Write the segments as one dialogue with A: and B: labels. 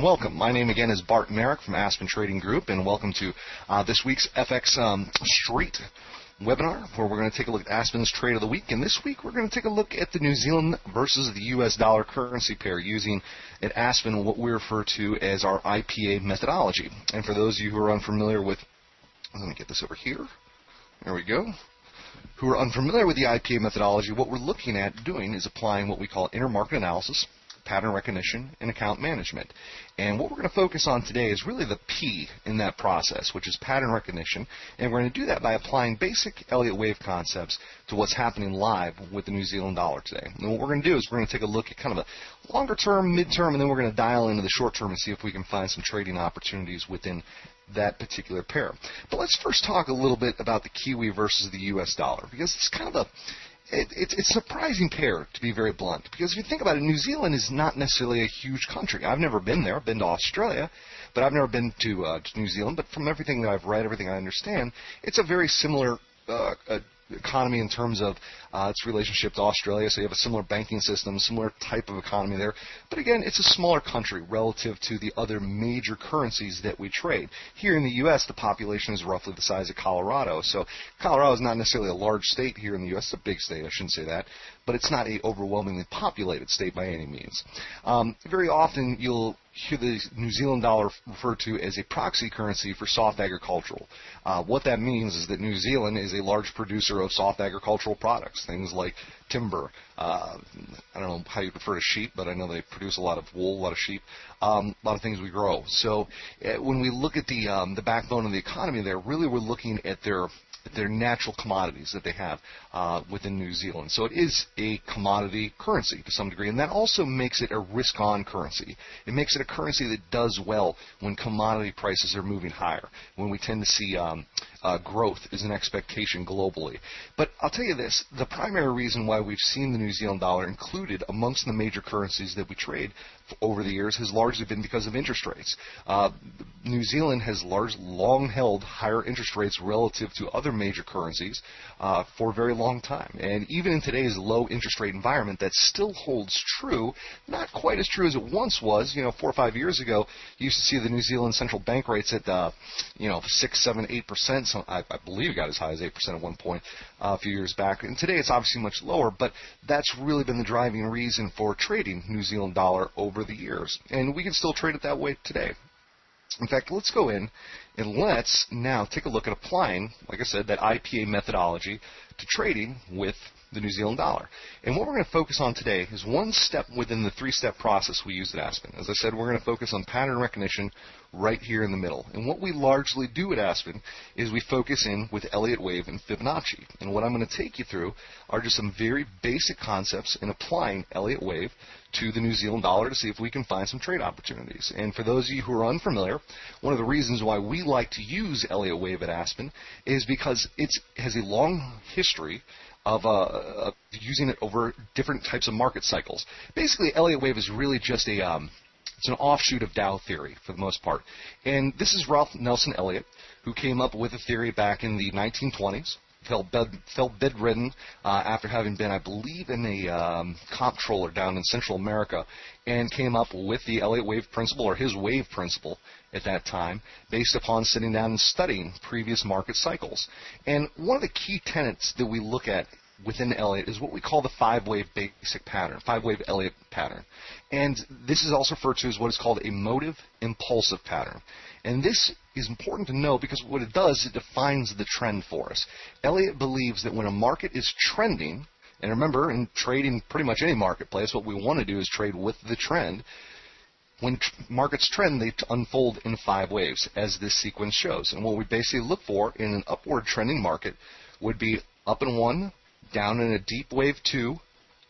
A: Welcome. My name again is Bart Marek from Aspen Trading Group, and welcome to this week's FX Street webinar, where we're going to take a look at Aspen's trade of the week. And this week we're going to take a look at the New Zealand versus the US dollar currency pair using at Aspen what we refer to as our I.P.A methodology. And for those of you who are unfamiliar with, let me get this over here. There we go. Who are unfamiliar with the I.P.A methodology, what we're looking at doing is applying what we call intermarket analysis, pattern recognition, and account management. And what we're going to focus on today is really the P in that process, which is pattern recognition. And we're going to do that by applying basic Elliott Wave concepts to what's happening live with the New Zealand dollar today. And what we're going to do is we're going to take a look at kind of a longer term, mid-term, and then we're going to dial into the short term and see if we can find some trading opportunities within that particular pair. But let's first talk a little bit about the Kiwi versus the US dollar, because it's kind of it's a surprising pair, to be very blunt, because if you think about it, New Zealand is not necessarily a huge country. I've never been there. I've been to Australia, but I've never been to New Zealand. But from everything that I've read, everything I understand, it's a very similar economy in terms of its relationship to Australia. So you have a similar banking system, similar type of economy there. But again, it's a smaller country relative to the other major currencies that we trade. Here in the U.S., the population is roughly the size of Colorado. So Colorado is not necessarily a large state here in the U.S. It's a big state, I shouldn't say that. But it's not an overwhelmingly populated state by any means. Very often you'll hear the New Zealand dollar referred to as a proxy currency for soft agricultural. What that means is that New Zealand is a large producer of soft agricultural products, things like timber. I don't know how you refer to sheep, but I know they produce a lot of wool, a lot of sheep, a lot of things we grow. So when we look at the backbone of the economy there, really we're looking at their natural commodities that they have within New Zealand. So it is a commodity currency to some degree, and that also makes it a risk-on currency. It makes it a currency that does well when commodity prices are moving higher, when we tend to see growth is an expectation globally. But I'll tell you this, the primary reason why we've seen the New Zealand dollar included amongst the major currencies that we trade over the years has largely been because of interest rates. New Zealand has long held higher interest rates relative to other major currencies for a very long time. And even in today's low interest rate environment, that still holds true. Not quite as true as it once was. 4 or 5 years ago, you used to see the New Zealand central bank rates at 6, 7, 8%. So I believe it got as high as 8% at one point a few years back. And today it's obviously much lower, but that's really been the driving reason for trading New Zealand dollar over the years. And we can still trade it that way today. In fact, let's go in and let's now take a look at applying, like I said, that I.P.A methodology to trading with the New Zealand dollar. And what we're going to focus on today is one step within the three-step process we use at Aspen. As I said, we're going to focus on pattern recognition right here in the middle. And what we largely do at Aspen is we focus in with Elliott Wave and Fibonacci. And what I'm going to take you through are just some very basic concepts in applying Elliott Wave to the New Zealand dollar to see if we can find some trade opportunities. And for those of you who are unfamiliar, one of the reasons why we like to use Elliott Wave at Aspen is because it has a long history of using it over different types of market cycles. Basically, Elliott Wave is really just it's an offshoot of Dow theory for the most part. And this is Ralph Nelson Elliott, who came up with a theory back in the 1920s. Fell bedridden after having been, I believe, in a comptroller down in Central America, and came up with the Elliott Wave principle, or his wave principle at that time, based upon sitting down and studying previous market cycles. And one of the key tenets that we look at within Elliott is what we call the five-wave basic pattern, five-wave Elliott pattern. And this is also referred to as what is called a motive impulsive pattern. And this is important to know because what it does, it defines the trend for us. Elliott believes that when a market is trending, and remember, in trading pretty much any marketplace, what we want to do is trade with the trend. When markets trend, they unfold in 5 waves, as this sequence shows. And what we basically look for in an upward trending market would be up in 1, down in a deep wave 2,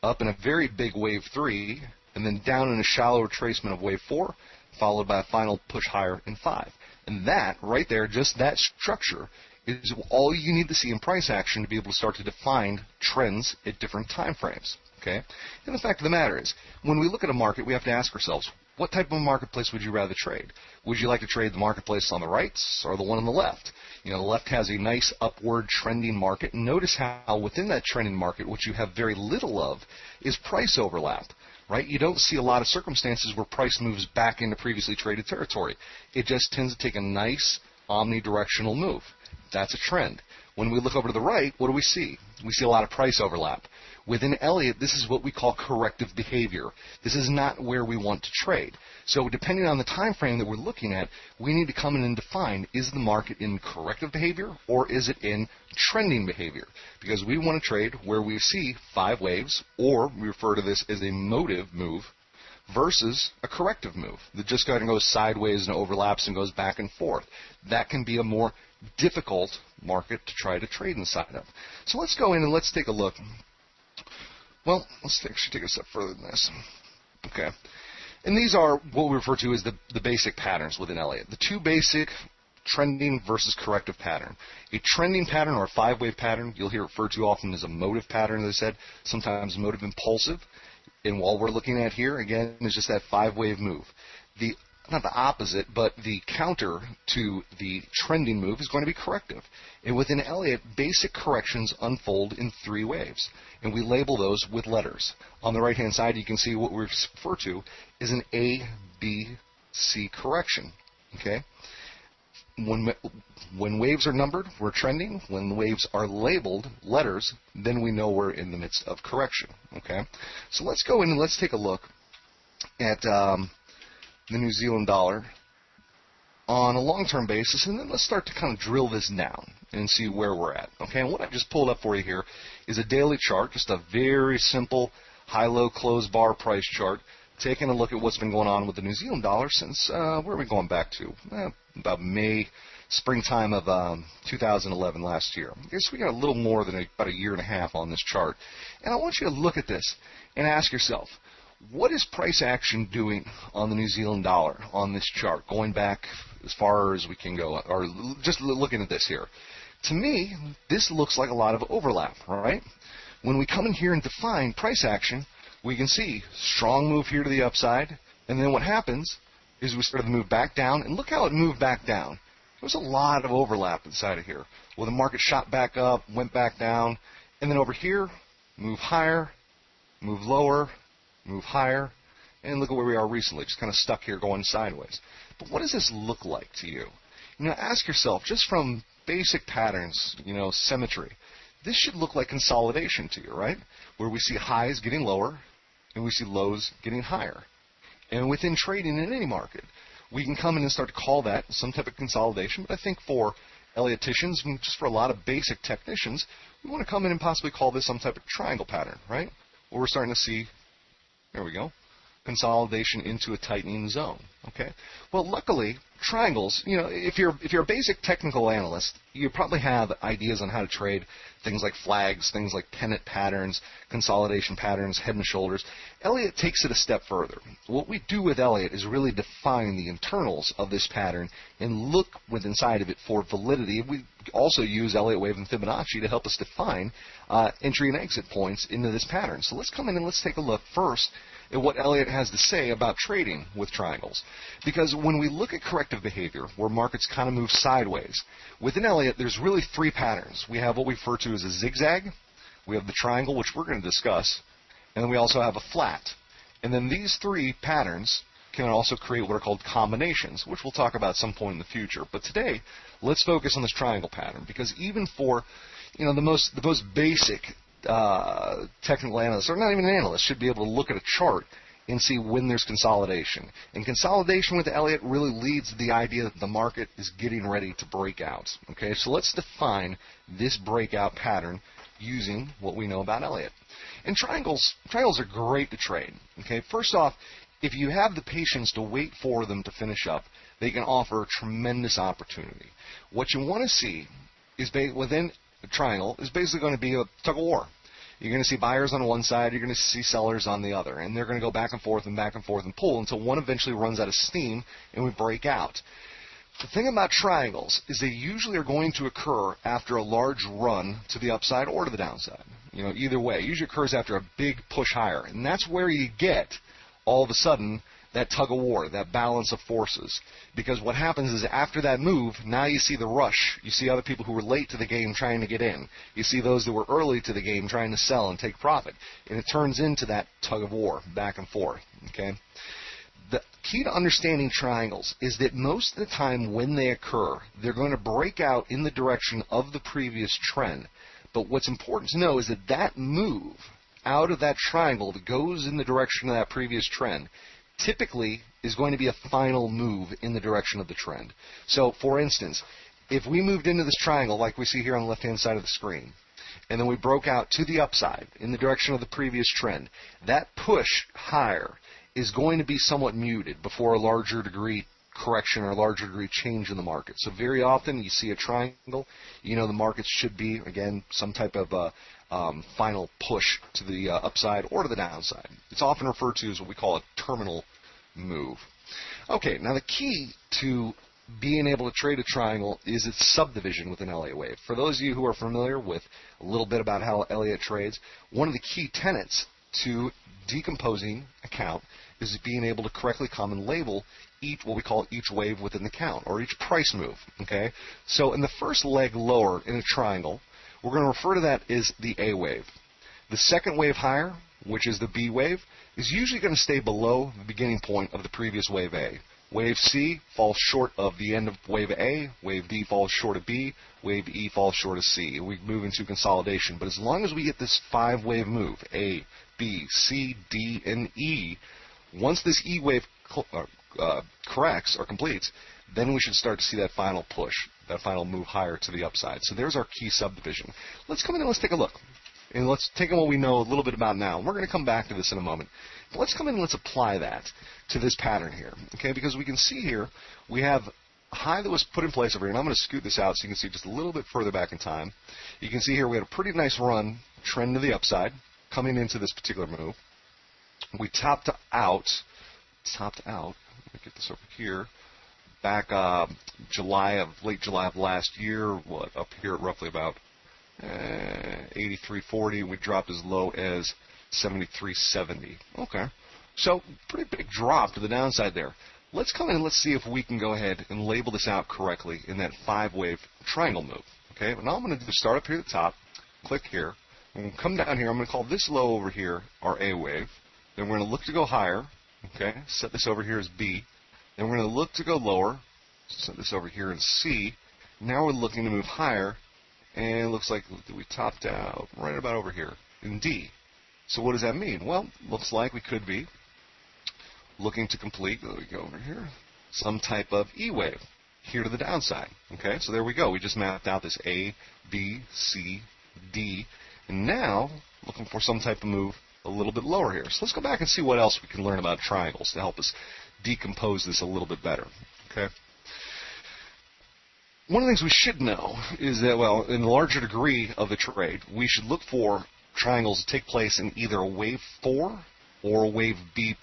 A: up in a very big wave 3, and then down in a shallow retracement of wave 4, followed by a final push higher in 5. And that, right there, just that structure, is all you need to see in price action to be able to start to define trends at different time frames. Okay? And the fact of the matter is, when we look at a market, we have to ask ourselves, what type of marketplace would you rather trade? Would you like to trade the marketplace on the right or the one on the left? The left has a nice upward trending market. Notice how within that trending market, what you have very little of is price overlap. right? You don't see a lot of circumstances where price moves back into previously traded territory. It just tends to take a nice omnidirectional move. That's a trend. When we look over to the right, what do we see? We see a lot of price overlap. Within Elliott, this is what we call corrective behavior. This is not where we want to trade. So depending on the time frame that we're looking at, we need to come in and define, is the market in corrective behavior or is it in trending behavior? Because we want to trade where we see 5 waves, or we refer to this as a motive move, versus a corrective move that just kind of goes sideways and overlaps and goes back and forth. That can be a more difficult market to try to trade inside of. So let's go in and let's take a look. Well, let's actually take a step further than this. Okay. And these are what we refer to as the basic patterns within Elliott. The 2 basic trending versus corrective pattern. A trending pattern or a 5-wave pattern, you'll hear referred to often as a motive pattern, as I said, sometimes motive impulsive. And what we're looking at here, again, is just that 5-wave move. Not the opposite, but the counter to the trending move is going to be corrective. And within Elliott, basic corrections unfold in 3 waves. And we label those with letters. On the right-hand side, you can see what we refer to as an A, B, C correction. Okay? When waves are numbered, we're trending. When the waves are labeled letters, then we know we're in the midst of correction. Okay? So let's go in and let's take a look at the New Zealand dollar on a long-term basis, and then let's start to kind of drill this down and see where we're at. Okay, and what I've just pulled up for you here is a daily chart, just a very simple high-low close bar price chart, taking a look at what's been going on with the New Zealand dollar since, where are we going back to? About springtime of 2011 last year. I guess we got a little more than about a year and a half on this chart. And I want you to look at this and ask yourself, what is price action doing on the New Zealand dollar on this chart, going back as far as we can go, or just looking at this here? To me, this looks like a lot of overlap, right? When we come in here and define price action, we can see strong move here to the upside, and then what happens is we start to move back down, and look how it moved back down. There was a lot of overlap inside of here. Well, the market shot back up, went back down, and then over here, move higher, move lower, move higher, and look at where we are recently, just kind of stuck here going sideways. But what does this look like to you? Ask yourself, just from basic patterns, symmetry, this should look like consolidation to you, right? Where we see highs getting lower, and we see lows getting higher. And within trading in any market, we can come in and start to call that some type of consolidation, but I think for Elliotticians, and just for a lot of basic technicians, we want to come in and possibly call this some type of triangle pattern, right? Where we're starting to see, there we go, consolidation into a tightening zone. Okay. Well, luckily, triangles, if you're a basic technical analyst, you probably have ideas on how to trade things like flags, things like pennant patterns, consolidation patterns, head and shoulders. Elliott takes it a step further. What we do with Elliott is really define the internals of this pattern and look inside of it for validity. We also use Elliott Wave and Fibonacci to help us define entry and exit points into this pattern. So let's come in and let's take a look first at what Elliott has to say about trading with triangles. Because when we look at corrective behavior, where markets kind of move sideways, within Elliott there's really 3 patterns. We have what we refer to as a zigzag, we have the triangle, which we're going to discuss, and then we also have a flat. And then these 3 patterns can also create what are called combinations, which we'll talk about at some point in the future. But today, let's focus on this triangle pattern, because even for the most basic technical analysts, or not even an analyst, should be able to look at a chart and see when there's consolidation. And consolidation with Elliott really leads to the idea that the market is getting ready to break out. Okay, so let's define this breakout pattern using what we know about Elliott. And triangles are great to trade. Okay, first off, if you have the patience to wait for them to finish up, they can offer tremendous opportunity. What you want to see is within a triangle is basically going to be a tug of war. You're going to see buyers on one side, you're going to see sellers on the other, and they're going to go back and forth and pull until one eventually runs out of steam and we break out. The thing about triangles is they usually are going to occur after a large run to the upside or to the downside. Either way. It usually occurs after a big push higher, and that's where you get all of a sudden that tug of war, that balance of forces. Because what happens is after that move, now you see the rush. You see other people who were late to the game trying to get in. You see those that were early to the game trying to sell and take profit. And it turns into that tug of war, back and forth. Okay? The key to understanding triangles is that most of the time when they occur, they're going to break out in the direction of the previous trend. But what's important to know is that that move out of that triangle that goes in the direction of that previous trend typically is going to be a final move in the direction of the trend. So, for instance, if we moved into this triangle like we see here on the left-hand side of the screen, and then we broke out to the upside in the direction of the previous trend, that push higher is going to be somewhat muted before a larger degree correction or a larger degree change in the market. So very often you see a triangle, you know the markets should be, again, some type of final push to the upside or to the downside. It's often referred to as what we call a terminal move. Okay, now the key to being able to trade a triangle is its subdivision within Elliott Wave. For those of you who are familiar with a little bit about how Elliott trades, one of the key tenets to decomposing a count is being able to correctly come and label each, what we call each wave within the count, or each price move. Okay, so in the first leg lower in a triangle, we're going to refer to that as the A wave. The second wave higher, which is the B wave, is usually going to stay below the beginning point of the previous wave A. Wave C falls short of the end of wave A, wave D falls short of B, wave E falls short of C. We move into consolidation, but as long as we get this 5-wave move, A, B, C, D, and E, once this E wave corrects or completes, then we should start to see that final push, that final move higher to the upside. So there's our key subdivision. Let's come in and let's take a look. And let's take what we know a little bit about now. And we're going to come back to this in a moment. But let's come in and let's apply that to this pattern here. Okay, because we can see here we have a high that was put in place over here. And I'm going to scoot this out so you can see just a little bit further back in time. You can see here we had a pretty nice run, trend to the upside, coming into this particular move. We topped out. Let me get this over here. Back late July of last year, up here at roughly about 83.40. We dropped as low as 73.70. Okay, so pretty big drop to the downside there. Let's come in and let's see if we can go ahead and label this out correctly in that 5-wave triangle move. Okay, but now I'm going to do start up here at the top, click here, and we'll come down here. I'm going to call this low over here our A wave. Then we're going to look to go higher. Okay, set this over here as B. Then we're going to look to go lower. Set this over here in C. Now we're looking to move higher. And it looks like we topped out right about over here in D. So what does that mean? Well, looks like we could be looking to complete, there we go over here, some type of E wave here to the downside. Okay, so there we go. We just mapped out this A, B, C, D. And now looking for some type of move a little bit lower here. So let's go back and see what else we can learn about triangles to help us decompose this a little bit better. Okay. One of the things we should know is that, well, in the larger degree of the trade, we should look for triangles to take place in either a wave 4 or a wave B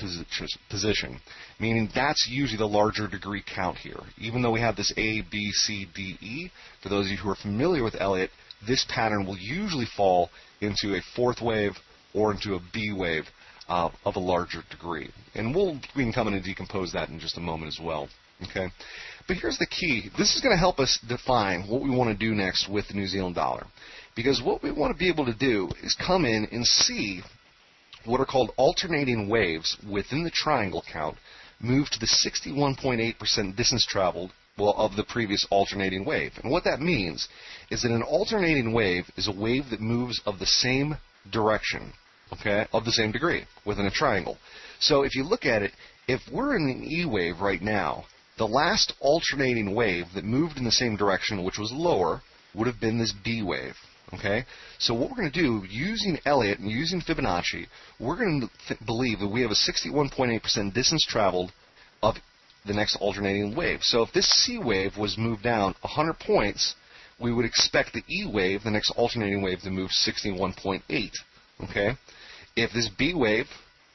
A: position, meaning that's usually the larger degree count here. Even though we have this A, B, C, D, E, for those of you who are familiar with Elliott, this pattern will usually fall into a 4th wave or into a B wave of a larger degree. And we can come in and decompose that in just a moment as well. Okay, but here's the key. This is going to help us define what we want to do next with the New Zealand dollar. Because what we want to be able to do is come in and see what are called alternating waves within the triangle count move to the 61.8% distance traveled of the previous alternating wave. And what that means is that an alternating wave is a wave that moves of the same direction, okay, of the same degree within a triangle. So if you look at it, if we're in an E wave right now, the last alternating wave that moved in the same direction, which was lower, would have been this B wave. Okay? So what we're going to do, using Elliott and using Fibonacci, we're going to believe that we have a 61.8% distance traveled of the next alternating wave. So if this C wave was moved down 100 points, we would expect the E wave, the next alternating wave, to move 61.8. Okay? If this B wave,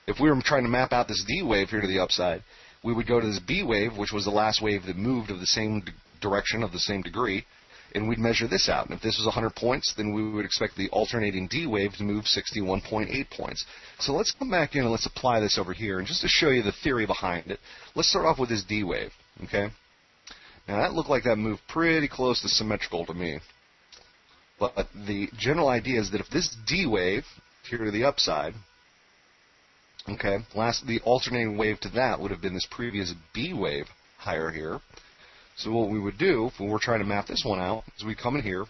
A: if we were trying to map out this D wave here to the upside, we would go to this B wave, which was the last wave that moved of the same direction, of the same degree, and we'd measure this out. And if this was 100 points, then we would expect the alternating D wave to move 61.8 points. So let's come back in and let's apply this over here. And just to show you the theory behind it, let's start off with this D wave, okay? Now that looked like that moved pretty close to symmetrical to me. But the general idea is that if this D wave, here to the upside, okay, the alternating wave to that would have been this previous B wave higher here. So what we would do, if we were trying to map this one out, is we come in here,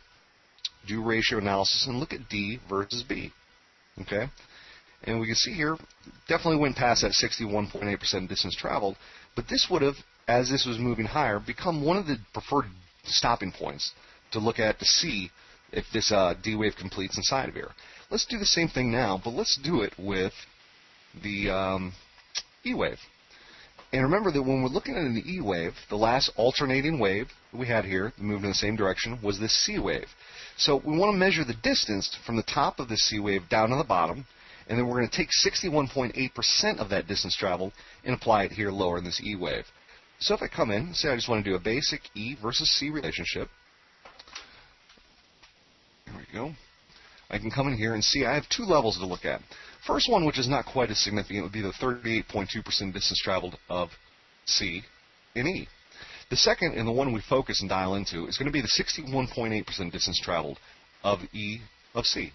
A: do ratio analysis, and look at D versus B, okay? And we can see here, definitely went past that 61.8% distance traveled, but this would have, as this was moving higher, become one of the preferred stopping points to look at to see if this D wave completes inside of here. Let's do the same thing now, but let's do it with the E wave. And remember that when we're looking at an E wave, the last alternating wave that we had here, that moved in the same direction, was this C wave. So we want to measure the distance from the top of the C wave down to the bottom, and then we're going to take 61.8% of that distance traveled and apply it here lower in this E wave. So if I come in, say I just want to do a basic E versus C relationship. There we go. I can come in here and see I have two levels to look at. First one, which is not quite as significant, would be the 38.2% distance traveled of C and E. The second, and the one we focus and dial into, is going to be the 61.8% distance traveled of E of C.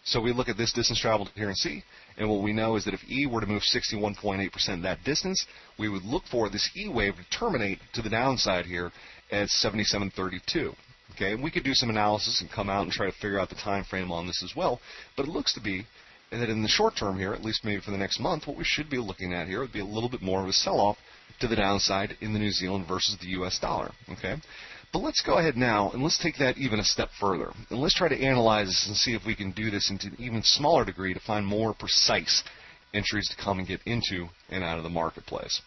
A: So we look at this distance traveled here in C, and what we know is that if E were to move 61.8% that distance, we would look for this E wave to terminate to the downside here at 77.32. Okay, and we could do some analysis and come out and try to figure out the time frame on this as well, but it looks to be that in the short term here, at least maybe for the next month, what we should be looking at here would be a little bit more of a sell-off to the downside in the New Zealand versus the US dollar. Okay, but let's go ahead now and let's take that even a step further, and let's try to analyze this and see if we can do this into an even smaller degree to find more precise entries to come and get into and out of the marketplace.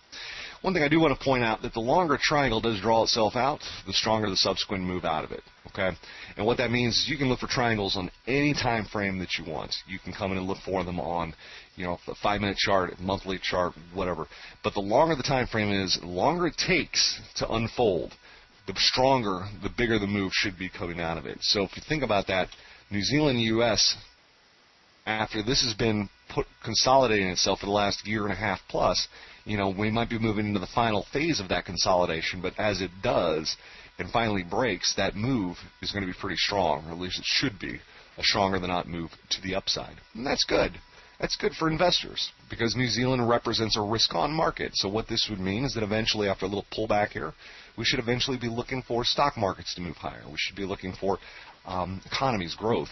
A: One thing I do want to point out that the longer a triangle does draw itself out, the stronger the subsequent move out of it. Okay, and what that means is you can look for triangles on any time frame that you want. You can come in and look for them on, a 5-minute chart, a monthly chart, whatever. But the longer the time frame is, the longer it takes to unfold, the stronger, the bigger the move should be coming out of it. So if you think about that, New Zealand, US, after this has been consolidating itself for the last year and a half plus, we might be moving into the final phase of that consolidation, but as it does and finally breaks, that move is going to be pretty strong, or at least it should be a stronger than not move to the upside. And that's good. That's good for investors because New Zealand represents a risk-on market. So what this would mean is that eventually, after a little pullback here, we should eventually be looking for stock markets to move higher. We should be looking for economy's growth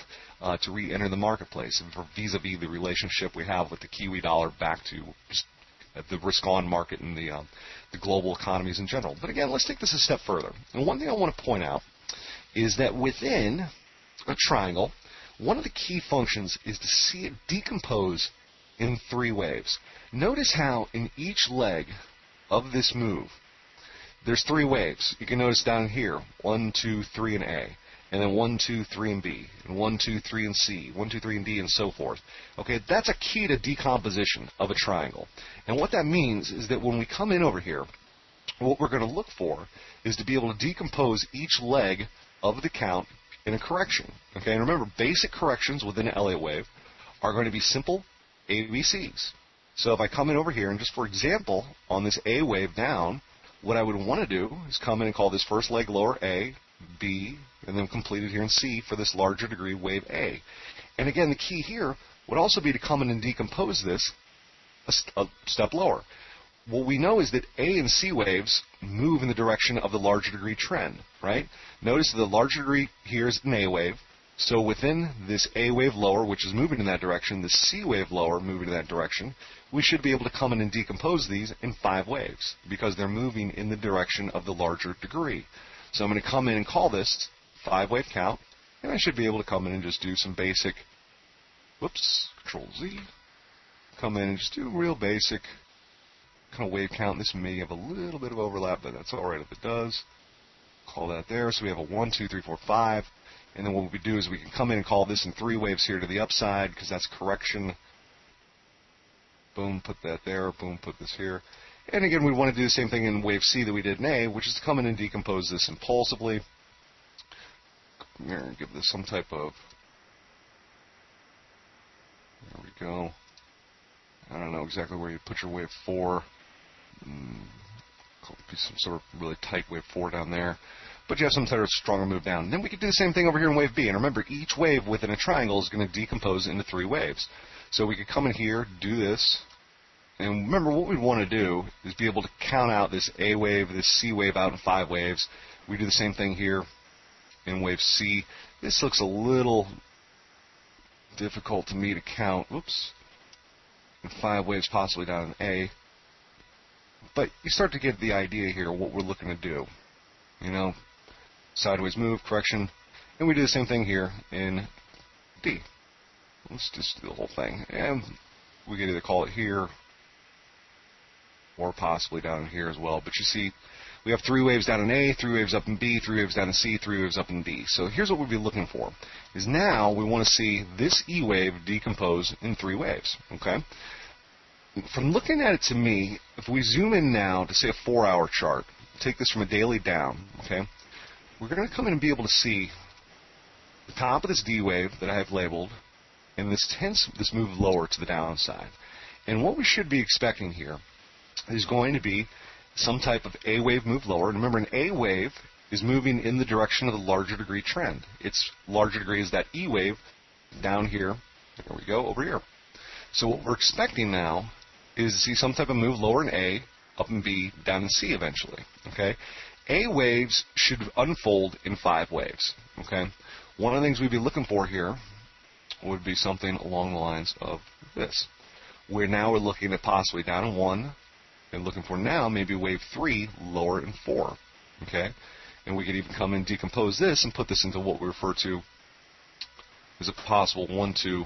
A: to re-enter the marketplace, and for vis-a-vis the relationship we have with the Kiwi dollar back to just the risk-on market and the global economies in general. But again, let's take this a step further. And one thing I want to point out is that within a triangle, one of the key functions is to see it decompose in 3 waves. Notice how in each leg of this move, there's 3 waves. You can notice down here, 1, 2, 3 in A. And then 1, 2, 3 in B, and 1, 2, 3 in C, 1, 2, 3 in D, and so forth. Okay, that's a key to decomposition of a triangle. And what that means is that when we come in over here, what we're going to look for is to be able to decompose each leg of the count in a correction. Okay, and remember, basic corrections within an Elliott wave are going to be simple ABCs. So if I come in over here, and just for example, on this A wave down, what I would want to do is come in and call this first leg lower A, B, and then complete it here in C for this larger degree wave A. And again, the key here would also be to come in and decompose this a step lower. What we know is that A and C waves move in the direction of the larger degree trend, right? Notice that the larger degree here is an A wave. So within this A wave lower, which is moving in that direction, the C wave lower moving in that direction, we should be able to come in and decompose these in 5 waves because they're moving in the direction of the larger degree. So I'm going to come in and call this 5-wave count, and I should be able to come in and just do some basic, Control Z, come in and just do real basic kind of wave count. This may have a little bit of overlap, but that's all right if it does. Call that there. So we have a 1, 2, 3, 4, 5, and then what we do is we can come in and call this in 3 waves here to the upside because that's correction. Boom, put that there. Boom, put this here. And again, we want to do the same thing in wave C that we did in A, which is to come in and decompose this impulsively. give this some type of, there we go. I don't know exactly where you put your wave 4. Be some sort of really tight wave 4 down there. But you have some sort of stronger move down. Then we could do the same thing over here in wave B. And remember, each wave within a triangle is going to decompose into 3 waves. So we could come in here, do this. And remember, what we'd want to do is be able to count out this A wave, this C wave out in 5 waves. We do the same thing here in wave C. This looks a little difficult to me to count. Oops. In 5 waves, possibly down in A. But you start to get the idea here of what we're looking to do. You know, sideways move, correction. And we do the same thing here in D. Let's just do the whole thing. And we could either call it here or possibly down here as well. But you see, we have 3 waves down in A, 3 waves up in B, 3 waves down in C, 3 waves up in D. So here's what we'd be looking for. Is now we want to see this E wave decompose in 3 waves. Okay? From looking at it, to me, if we zoom in now to say a 4-hour chart, take this from a daily down, okay, we're going to come in and be able to see the top of this D wave that I have labeled, and this move lower to the downside. And what we should be expecting here is going to be some type of A wave move lower. And remember, an A wave is moving in the direction of the larger degree trend. Its larger degree is that E wave down here. There we go, over here. So what we're expecting now is to see some type of move lower in A, up in B, down in C eventually. Okay? A waves should unfold in 5 waves. Okay? One of the things we'd be looking for here would be something along the lines of this, where now we're looking at possibly down in 1, and looking for now maybe wave 3 lower in 4. Okay? And we could even come and decompose this and put this into what we refer to as a possible 1-2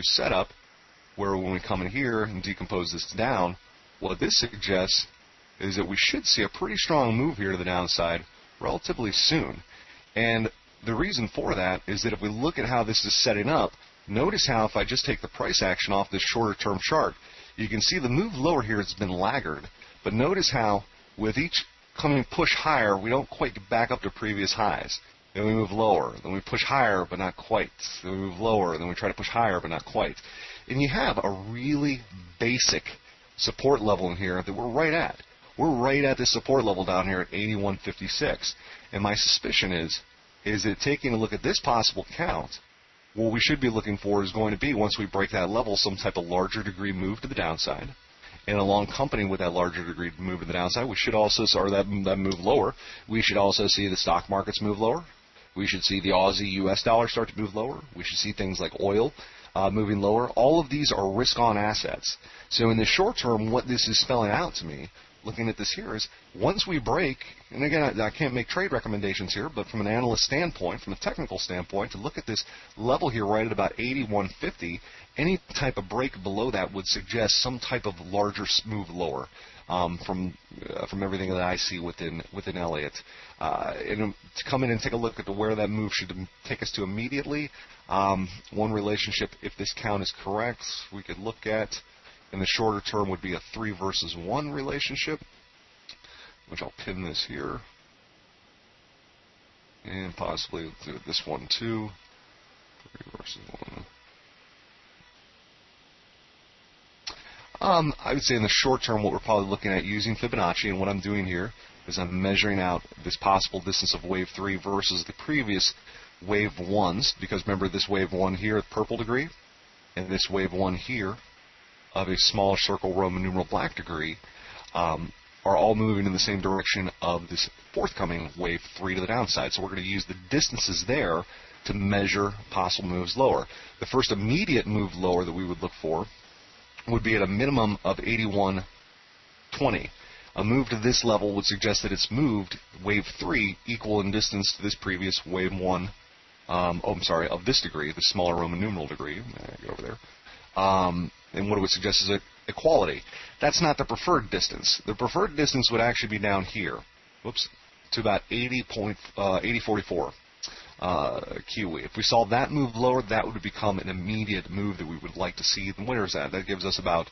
A: setup, where when we come in here and decompose this down, what this suggests is that we should see a pretty strong move here to the downside relatively soon. And the reason for that is that if we look at how this is setting up, notice how if I just take the price action off this shorter term chart, you can see the move lower here has been laggard. But notice how with each coming push higher, we don't quite get back up to previous highs. Then we move lower, then we push higher, but not quite. Then we move lower, then we try to push higher, but not quite. And you have a really basic support level in here that we're right at. We're right at this support level down here at 81.56. And my suspicion is that taking a look at this possible count, what we should be looking for is going to be, once we break that level, some type of larger degree move to the downside. And along company with that larger degree move to the downside, we should also, or that move lower, we should also see the stock markets move lower. We should see the Aussie US dollar start to move lower. We should see things like oil moving lower. All of these are risk-on assets. So in the short term, what this is spelling out to me, looking at this here, is once we break, and again, I can't make trade recommendations here, but from an analyst standpoint, from a technical standpoint, to look at this level here right at about 81.50, any type of break below that would suggest some type of larger move lower. From everything that I see within Elliott, and to come in and take a look at where that move should take us to immediately. One relationship, if this count is correct, we could look at in the shorter term would be a 3 versus 1 relationship, which I'll pin this here, and possibly do this one too. 3 versus 1. I would say in the short term, what we're probably looking at using Fibonacci, and what I'm doing here is I'm measuring out this possible distance of wave 3 versus the previous wave 1s, because remember this wave 1 here at purple degree, and this wave 1 here of a smaller circle Roman numeral black degree are all moving in the same direction of this forthcoming wave 3 to the downside. So we're going to use the distances there to measure possible moves lower. The first immediate move lower that we would look for would be at a minimum of 81.20. A move to this level would suggest that it's moved wave 3 equal in distance to this previous wave 1. Of this degree, the smaller Roman numeral degree. Get over there. And what it would suggest is equality. That's not the preferred distance. The preferred distance would actually be down here. Whoops, to about 80.44. QE. If we saw that move lower, that would become an immediate move that we would like to see. And where is that? That gives us about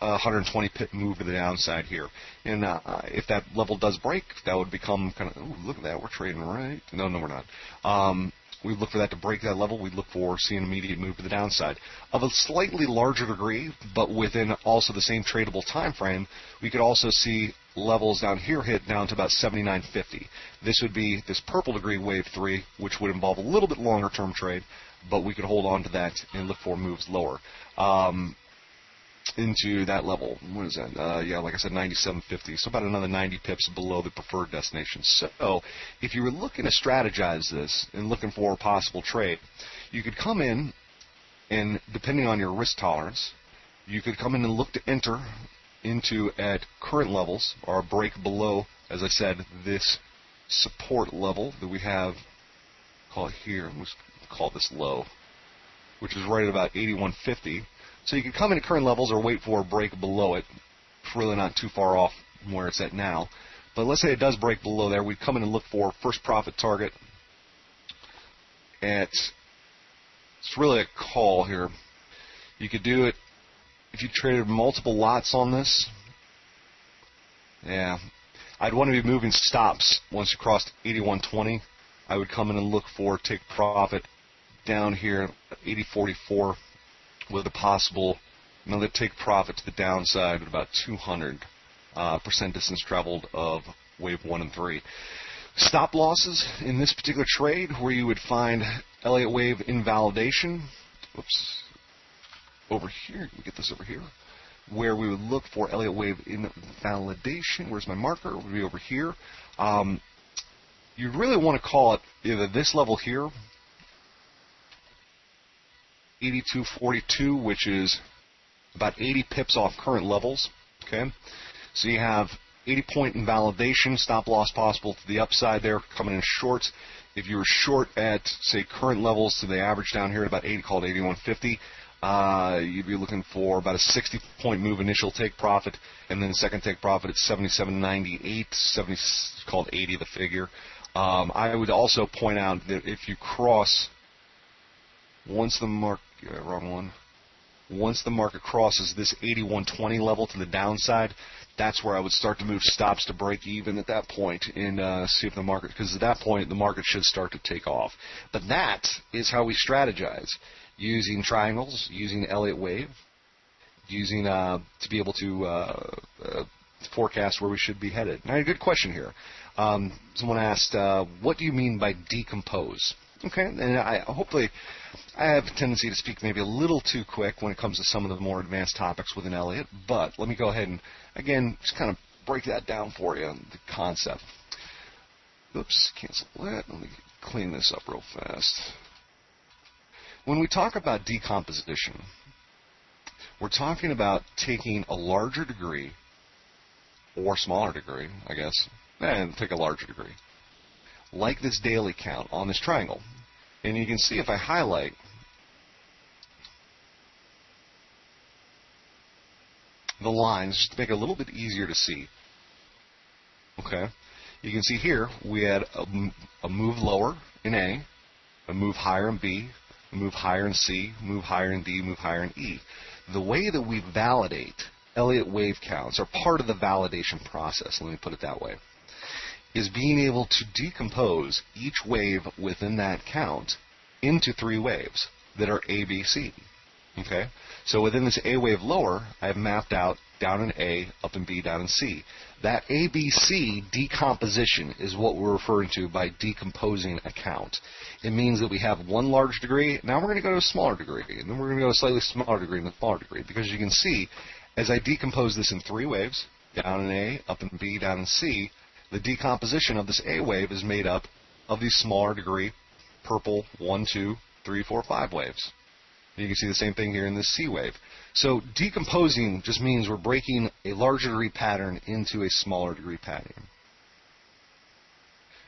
A: 120 pip move to the downside here. And if that level does break, that would become kind of, ooh, look at that, we're trading right. No, we're not. We look for that to break that level. We look for seeing an immediate move to the downside. Of a slightly larger degree, but within also the same tradable time frame, we could also see levels down here hit down to about 79.50. This would be this purple degree wave 3, which would involve a little bit longer term trade, but we could hold on to that and look for moves lower. Into that level. What is that? Yeah, like I said, 97.50. So about another 90 pips below the preferred destination. So if you were looking to strategize this and looking for a possible trade, you could come in and, depending on your risk tolerance, you could come in and look to enter into at current levels or a break below, as I said, this support level that we have. Call it here. Let's call this low, which is right at about 81.50. So you can come into current levels or wait for a break below it. It's really not too far off from where it's at now. But let's say it does break below there. We'd come in and look for first profit target at, it's really a call here. You could do it if you traded multiple lots on this. Yeah, I'd want to be moving stops once you crossed 81.20. I would come in and look for take profit down here at 80.44. With a possible another take profit to the downside at about 200% distance traveled of wave 1 and 3. Stop losses in this particular trade, where you would find Elliott Wave invalidation. Oops. Over here, we get this over here, where we would look for Elliott Wave invalidation. Where's my marker? It would be over here. You really want to call it either this level here, 82.42, which is about 80 pips off current levels. Okay, so you have 80-point invalidation, stop loss possible to the upside there, coming in shorts. If you were short at, say, current levels to the average down here at about 80, called 81.50, you'd be looking for about a 60-point move initial take profit, and then the second take profit at 77.98, 70, called 80 the figure. I would also point out that if you cross once the market crosses this 81.20 level to the downside, that's where I would start to move stops to break even at that point and see if the market, because at that point the market should start to take off. But that is how we strategize, using triangles, using Elliott Wave, using to be able to forecast where we should be headed. Now, a good question here. Someone asked, what do you mean by decompose? Okay, and hopefully I have a tendency to speak maybe a little too quick when it comes to some of the more advanced topics within Elliott, but let me go ahead and, again, just kind of break that down for you, the concept. Oops, cancel that. Let me clean this up real fast. When we talk about decomposition, we're talking about taking a larger degree, or smaller degree, I guess, and take a larger degree, like this daily count on this triangle. And you can see if I highlight the lines, just to make it a little bit easier to see. Okay, you can see here we had a move lower in A, a move higher in B, a move higher in C, move higher in D, move higher in E. The way that we validate Elliott wave counts, are part of the validation process, let me put it that way, is being able to decompose each wave within that count into 3 waves that are A, B, C. Okay? So within this A wave lower, I have mapped out down in A, up in B, down in C. That A, B, C decomposition is what we're referring to by decomposing a count. It means that we have one large degree, now we're going to go to a smaller degree, and then we're going to go to a slightly smaller degree and a smaller degree, because you can see, as I decompose this in 3 waves, down in A, up in B, down in C, the decomposition of this A wave is made up of these smaller degree, purple 1, 2, 3, 4, 5 waves. You can see the same thing here in this C wave. So decomposing just means we're breaking a larger degree pattern into a smaller degree pattern.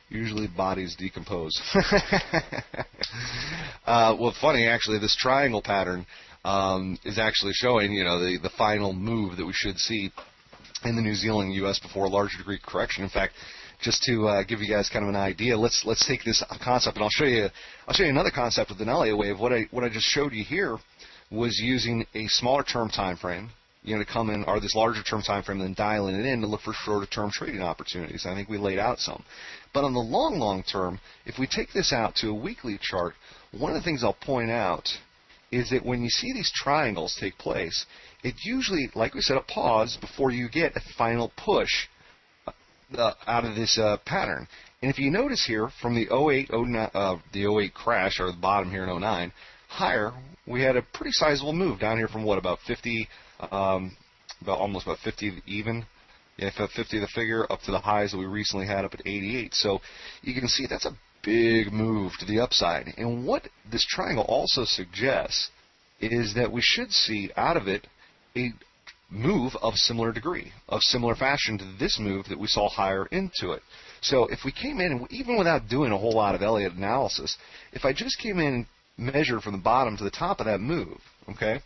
A: Usually bodies decompose. Well, funny actually, this triangle pattern is actually showing, you know, the final move that we should see in the New Zealand U.S. before a larger degree correction. In fact, just to give you guys kind of an idea, let's take this concept, and I'll show you another concept with an Elliott wave. What I just showed you here was using a smaller term time frame to come in, or this larger term time frame, and then dialing it in to look for shorter term trading opportunities. I think we laid out some. But on the long term, if we take this out to a weekly chart, one of the things I'll point out is that when you see these triangles take place, it usually, like we said, a pause before you get a final push out of this pattern. And if you notice here, from the 08 crash, or the bottom here in 09, higher, we had a pretty sizable move down here from what, about 50, almost about 50 even, yeah, 50 the figure, up to the highs that we recently had up at 88. So you can see that's a big move to the upside. And what this triangle also suggests is that we should see out of it a move of similar degree, of similar fashion to this move that we saw higher into it. So if we came in, and even without doing a whole lot of Elliott analysis, if I just came in and measured from the bottom to the top of that move, okay,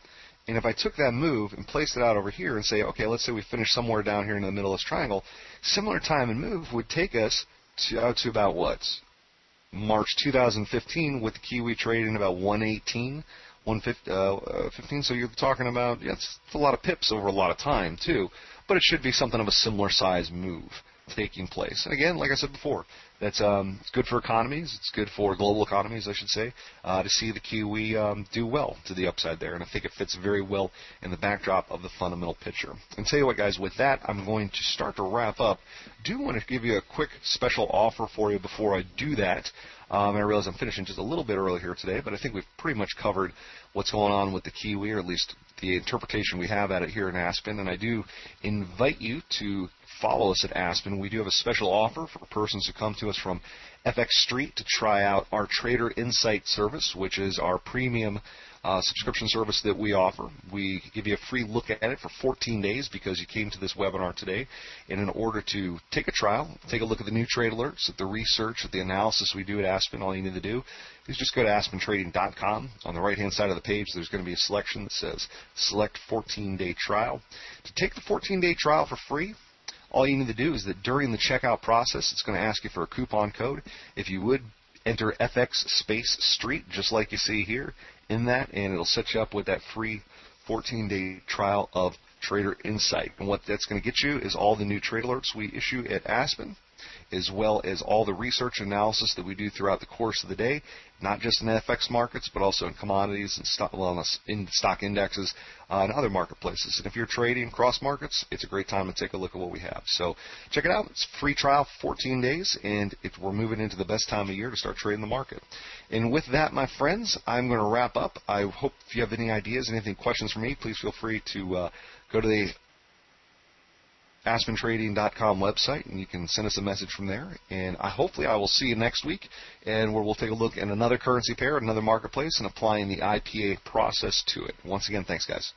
A: and if I took that move and placed it out over here and say, okay, let's say we finish somewhere down here in the middle of this triangle, similar time and move would take us out to about what? March 2015, with the Kiwi trading about 118. 115, so you're talking about, yeah, it's a lot of pips over a lot of time too, but it should be something of a similar size move taking place. And again, like I said before, that's it's good for economies, it's good for global economies, I should say, to see the Kiwi do well to the upside there, and I think it fits very well in the backdrop of the fundamental picture. And tell you what, guys, with that, I'm going to start to wrap up. Do want to give you a quick special offer for you before I do that. And I realize I'm finishing just a little bit early here today, but I think we've pretty much covered what's going on with the Kiwi, or at least the interpretation we have at it here in Aspen. And I do invite you to follow us at Aspen. We do have a special offer for persons who come to us from FX Street to try out our Trader Insight service, which is our premium subscription service that we offer. We give you a free look at it for 14 days because you came to this webinar today. And in order to take a trial, take a look at the new trade alerts, at the research, at the analysis we do at Aspen, all you need to do is just go to aspentrading.com. On the right-hand side of the page, there's going to be a selection that says Select 14-Day Trial. To take the 14-day trial for free, all you need to do is that during the checkout process, it's going to ask you for a coupon code. If you would, enter FX space Street, just like you see here in that, and it'll set you up with that free 14-day trial of Trader Insight. And what that's going to get you is all the new trade alerts we issue at Aspen, as well as all the research analysis that we do throughout the course of the day, not just in FX markets, but also in commodities and stock indexes and other marketplaces. And if you're trading cross markets, it's a great time to take a look at what we have. So check it out. It's a free trial, 14 days, and we're moving into the best time of year to start trading the market. And with that, my friends, I'm going to wrap up. I hope if you have any ideas, anything, questions for me, please feel free to go to the AspenTrading.com website, and you can send us a message from there. And hopefully I will see you next week, and where we'll take a look at another currency pair, another marketplace, and applying the I.P.A. process to it. Once again, thanks, guys.